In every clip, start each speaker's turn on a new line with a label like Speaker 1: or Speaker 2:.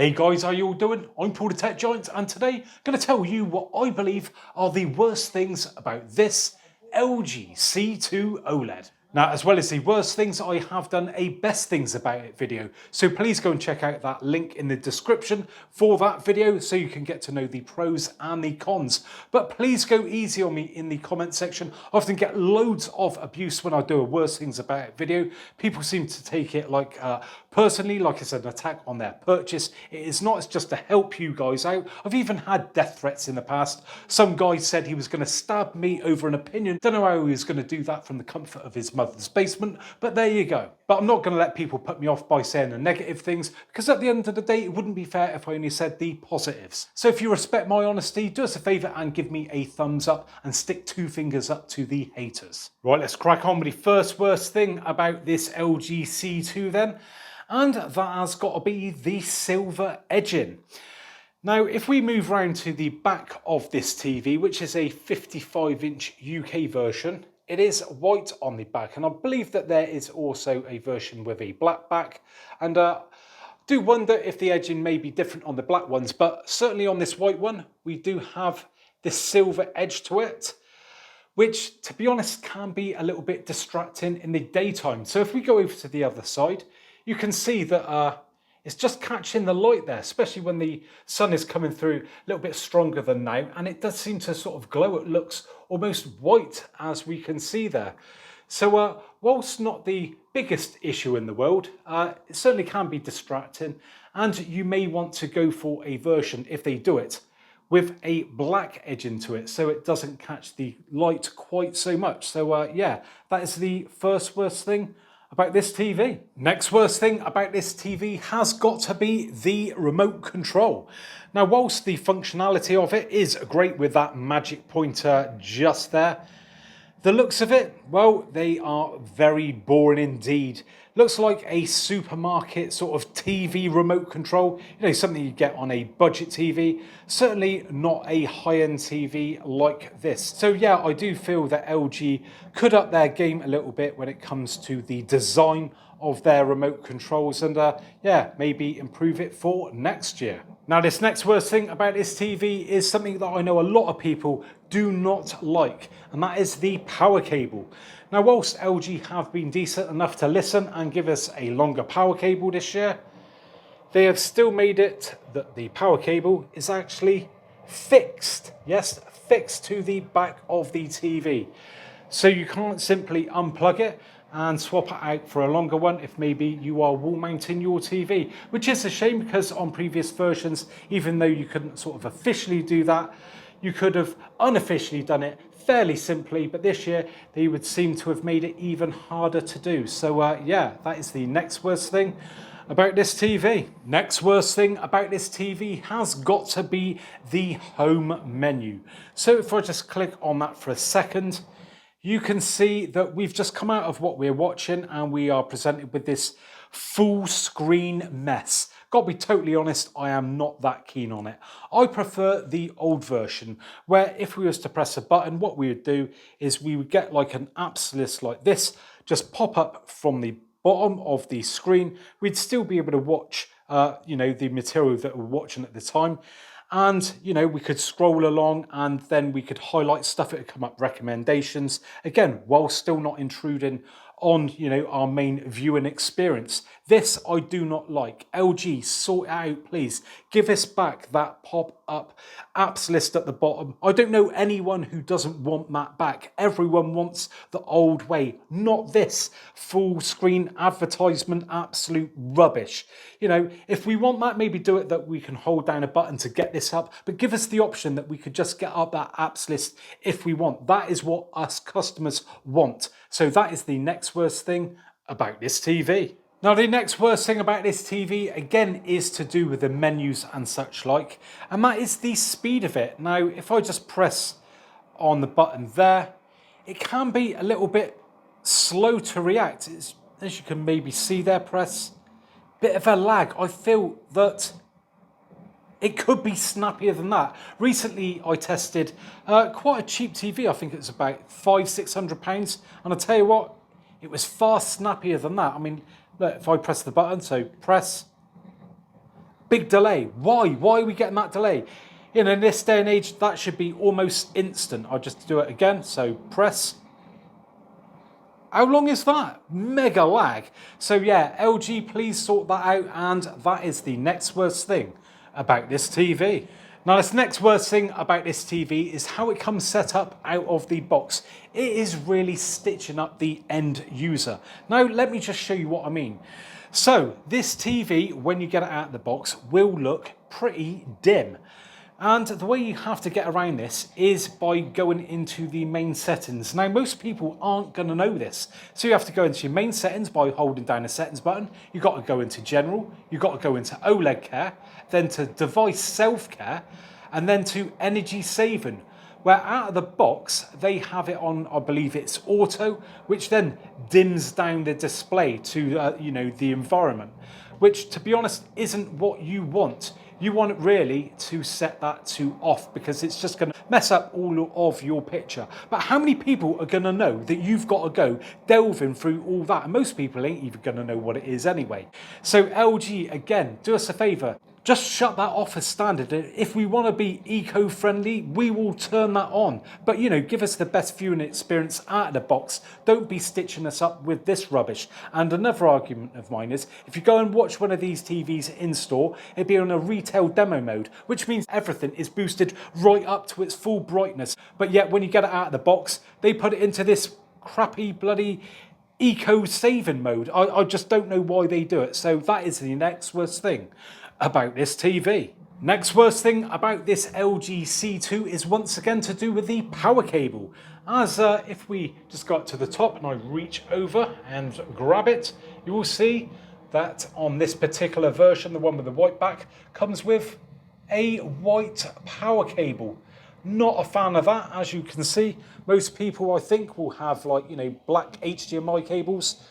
Speaker 1: Hey guys, how you all doing? I'm Paul the Tech Giant, and today I'm going to tell you what I believe are the worst things about this LG C2 OLED. Now, as well as the worst things, I have done a best things about it video. So please go and check out that link in the description for that video so you can get to know the pros and the cons. But please go easy on me in the comment section. I often get loads of abuse when I do a worst things about it video. People seem to take it like personally, like it's an attack on their purchase. It is not, it's just to help you guys out. I've even had death threats in the past. Some guy said he was going to stab me over an opinion. Don't know how he was going to do that from the comfort of his mother's basement, but there you go. But I'm not going to let people put me off by saying the negative things, because at the end of the day, it wouldn't be fair if I only said the positives. So if you respect my honesty, do us a favour and give me a thumbs up and stick 2 fingers up to the haters. Right, let's crack on with the first worst thing about this LG C2 then. And that has got to be the silver edging. Now, if we move around to the back of this TV, which is a 55-inch UK version, it is white on the back, and I believe that there is also a version with a black back. And I do wonder if the edging may be different on the black ones, but certainly on this white one, we do have this silver edge to it, which, to be honest, can be a little bit distracting in the daytime. So if we go over to the other side, you can see that it's just catching the light there, especially when the sun is coming through a little bit stronger than now, and it does seem to sort of glow. It looks almost white, as we can see there. So whilst not the biggest issue in the world, it certainly can be distracting, and you may want to go for a version, if they do it, with a black edge into it, so it doesn't catch the light quite so much. So yeah, that is the first worst thing about this TV. Next worst thing about this TV has got to be the remote control. Now, whilst the functionality of it is great with that magic pointer just there, the looks of it, well, they are very boring indeed. Looks like a supermarket sort of TV remote control, you know, something you get on a budget TV, certainly not a high-end TV like this. So yeah, I do feel that LG could up their game a little bit when it comes to the design of their remote controls, and yeah, maybe improve it for next year. Now, this next worst thing about this TV is something that I know a lot of people do not like, and that is the power cable. Now, whilst LG have been decent enough to listen and give us a longer power cable this year, they have still made it that the power cable is actually fixed. Yes, fixed to the back of the TV. So you can't simply unplug it and swap it out for a longer one if maybe you are wall mounting your TV, which is a shame, because on previous versions, even though you couldn't sort of officially do that, you could have unofficially done it fairly simply, but this year they would seem to have made it even harder to do. So yeah, that is the next worst thing about this TV. Next worst thing about this TV has got to be the home menu. So if I just click on that for a second, you can see that we've just come out of what we're watching and we are presented with this full screen mess. Got to be totally honest, I am not that keen on it. I prefer the old version, where if we was to press a button, what we would do is we would get like an apps list like this, just pop up from the bottom of the screen. We'd still be able to watch you know, the material that we're watching at the time. And, you know, we could scroll along and then we could highlight stuff. It would come up recommendations, again, while still not intruding on, you know, our main viewing experience. This I do not like. LG, sort it out, please. Give us back that pop-up apps list at the bottom. I don't know anyone who doesn't want that back. Everyone wants the old way, not this full screen advertisement, absolute rubbish. You know, if we want that, maybe do it that we can hold down a button to get this up, but give us the option that we could just get up that apps list if we want. That is what us customers want. So that is the next worst thing about this TV. Now, the next worst thing about this TV, again, is to do with the menus and such like, and that is the speed of it. Now, if I just press on the button there, it can be a little bit slow to react. It's, as you can maybe see there, press, bit of a lag. I feel that it could be snappier than that. Recently, I tested quite a cheap TV. I think it was about £500–600, and I'll tell you what, it was far snappier than that. I mean, look, if I press the button, so press, Big delay. Why? Why are we getting that delay? You know, in this day and age, that should be almost instant. I'll just do it again. So press. How long is that? Mega lag. So yeah, LG, please sort that out. And that is the next worst thing about this TV. Now, this next worst thing about this TV is how it comes set up out of the box. It is really stitching up the end user. Now, let me just show you what I mean. So this TV, when you get it out of the box, will look pretty dim. And the way you have to get around this is by going into the main settings. Now, most people aren't going to know this. So you have to go into your main settings by holding down the settings button. You've got to go into general. You've got to go into OLED care, then to device self-care, and then to energy saving, where out of the box, they have it on, I believe it's auto, which then dims down the display to, you know, the environment, which, to be honest, isn't what you want. You want it really to set that to off, because it's just going to mess up all of your picture. But how many people are going to know that you've got to go delving through all that? And most people ain't even going to know what it is anyway. So LG, again, do us a favour. Just shut that off as standard. If we want to be eco-friendly, we will turn that on. But, you know, give us the best viewing experience out of the box. Don't be stitching us up with this rubbish. And another argument of mine is, if you go and watch one of these TVs in store, it'd be on a retail demo mode, which means everything is boosted right up to its full brightness. But yet, when you get it out of the box, they put it into this crappy bloody eco-saving mode. I just don't know why they do it. So that is the next worst thing about this TV. Next worst thing about this LG C2 is once again to do with the power cable. As if we just got to the top and I reach over and grab it, you will see that on this particular version, the one with the white back, comes with a white power cable. Not a fan of that, as you can see. Most people, I think, will have, like, you know, black HDMI cables.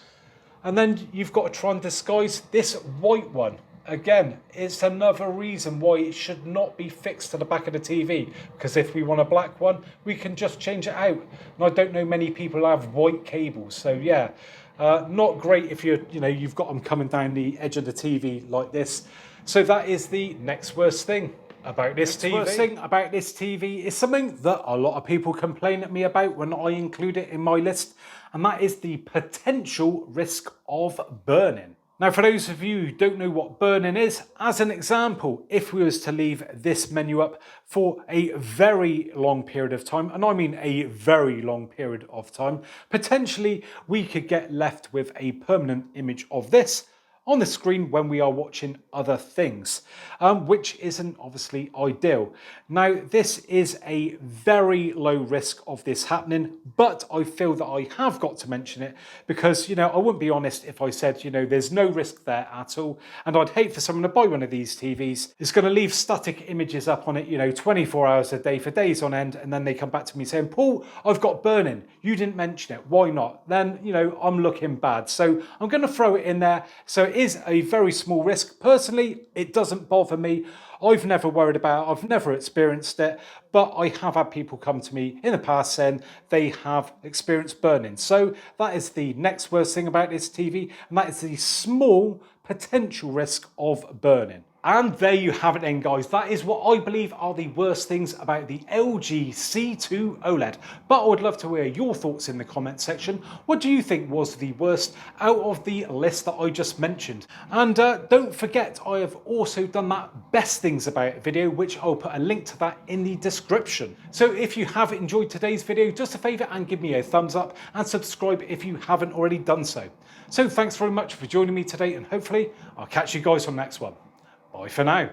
Speaker 1: And then you've got to try and disguise this white one. Again, it's another reason why it should not be fixed to the back of the TV, because if we want a black one, we can just change it out. And I don't know many people have white cables, so yeah, not great if you've got them coming down the edge of the TV like this. So that is the next worst thing about this TV. Worst thing about this TV is something that a lot of people complain at me about when I include it in my list, and that is the potential risk of burning. Now, for those of you who don't know what burning is, as an example, if we was to leave this menu up for a very long period of time, and I mean a very long period of time, potentially we could get left with a permanent image of this on the screen when we are watching other things, which isn't obviously ideal. Now, this is a very low risk of this happening, but I feel that I have got to mention it because, you know, I wouldn't be honest if I said, you know, there's no risk there at all. And I'd hate for someone to buy one of these TVs. It's going to leave static images up on it, you know, 24 hours a day for days on end. And then they come back to me saying, Paul, I've got burning. You didn't mention it. Why not? Then, you know, I'm looking bad. So I'm going to throw it in there. So it is a very small risk. Personally, it doesn't bother me. I've never worried about it. I've never experienced it, but I have had people come to me in the past saying they have experienced burning. So that is the next worst thing about this TV, and that is the small potential risk of burning. And there you have it then, guys. That is what I believe are the worst things about the LG C2 OLED. But I would love to hear your thoughts in the comment section. What do you think was the worst out of the list that I just mentioned? And don't forget, I have also done that best things about it video, which I'll put a link to that in the description. So if you have enjoyed today's video, just a favour and give me a thumbs up and subscribe if you haven't already done so. So thanks very much for joining me today, and hopefully I'll catch you guys on the next one. Bye for now.